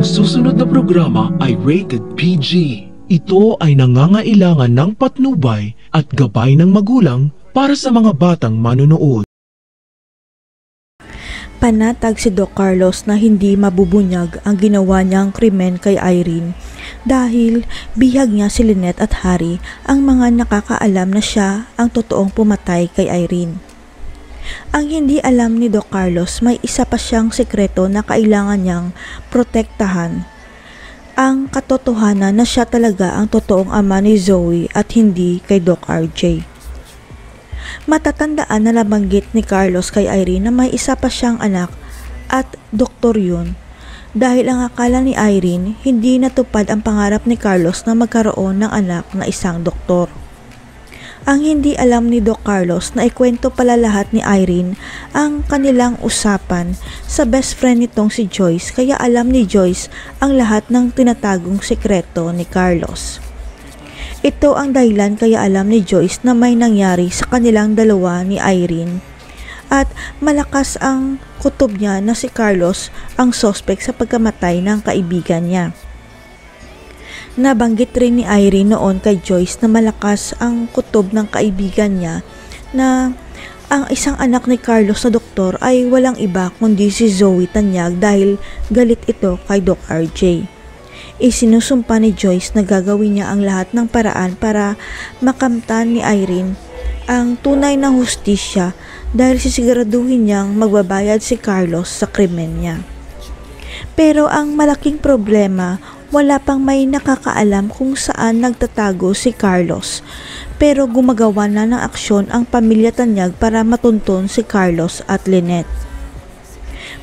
Ang susunod na programa ay rated PG. Ito ay nangangailangan ng patnubay at gabay ng magulang para sa mga batang manonood. Panatag si Doc Carlos na hindi mabubunyag ang ginawa niyang krimen kay Irene dahil bihag niya si Lynette at Harry ang mga nakakaalam na siya ang totoong pumatay kay Irene. Ang hindi alam ni Doc Carlos, may isa pa siyang sekreto na kailangan niyang protektahan. Ang katotohanan na siya talaga ang totoong ama ni Zoe at hindi kay Doc RJ. Matatandaan na nabanggit ni Carlos kay Irene na may isa pa siyang anak at doktor yun. Dahil ang akala ni Irene, hindi natupad ang pangarap ni Carlos na magkaroon ng anak na isang doktor. Ang hindi alam ni Doc Carlos na ikwento pala lahat ni Irene ang kanilang usapan sa best friend nitong si Joyce, kaya alam ni Joyce ang lahat ng tinatagong sekreto ni Carlos. Ito ang dahilan kaya alam ni Joyce na may nangyari sa kanilang dalawa ni Irene at malakas ang kutob niya na si Carlos ang suspect sa pagkamatay ng kaibigan niya. Nabanggit rin ni Irene noon kay Joyce na malakas ang kutob ng kaibigan niya na ang isang anak ni Carlos na doktor ay walang iba kundi si Zoe Tanyag dahil galit ito kay Doc RJ. Isinusumpa ni Joyce na gagawin niya ang lahat ng paraan para makamtan ni Irene ang tunay na hustisya dahil sisiguraduhin niyang magbabayad si Carlos sa krimen niya. Pero ang malaking problema, wala pang may nakakaalam kung saan nagtatago si Carlos. Pero gumagawa na ng aksyon ang pamilya Tanyag para matunton si Carlos at Lynette.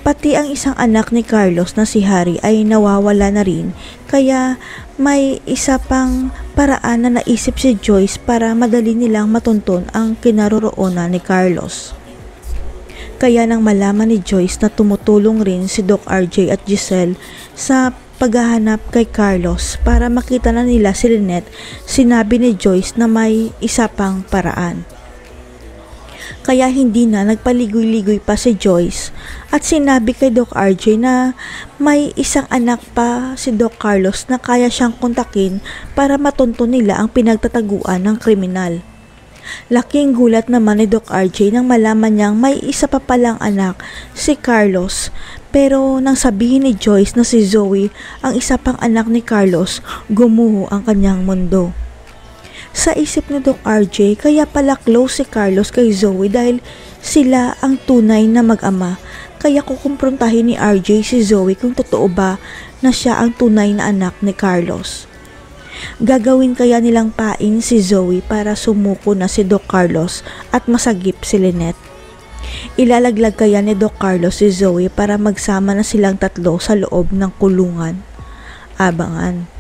Pati ang isang anak ni Carlos na si Harry ay nawawala na rin, kaya may isa pang paraan na naisip si Joyce para madali nilang matunton ang kinaroroonan ni Carlos. Kaya nang malaman ni Joyce na tumutulong rin si Doc RJ at Giselle sa paghahanap kay Carlos para makita na nila si Lynette, sinabi ni Joyce na may isa pang paraan. Kaya hindi na nagpaligoy-ligoy pa si Joyce at sinabi kay Doc RJ na may isang anak pa si Doc Carlos na kaya siyang kontakin para matunto nila ang pinagtataguan ng kriminal. Laking gulat naman ni Doc RJ nang malaman niyang may isa pa palang anak, si Carlos. Pero nang sabihin ni Joyce na si Zoe ang isa pang anak ni Carlos, gumuho ang kanyang mundo. Sa isip ni Doc RJ, kaya pala close si Carlos kay Zoe dahil sila ang tunay na mag-ama. Kaya kukumprontahin ni RJ si Zoe kung totoo ba na siya ang tunay na anak ni Carlos. Gagawin kaya nilang pain si Zoe para sumuko na si Doc Carlos at masagip si Lynette. Ilalaglag kaya ni Doc Carlos si Zoe para magsama na silang tatlo sa loob ng kulungan. Abangan.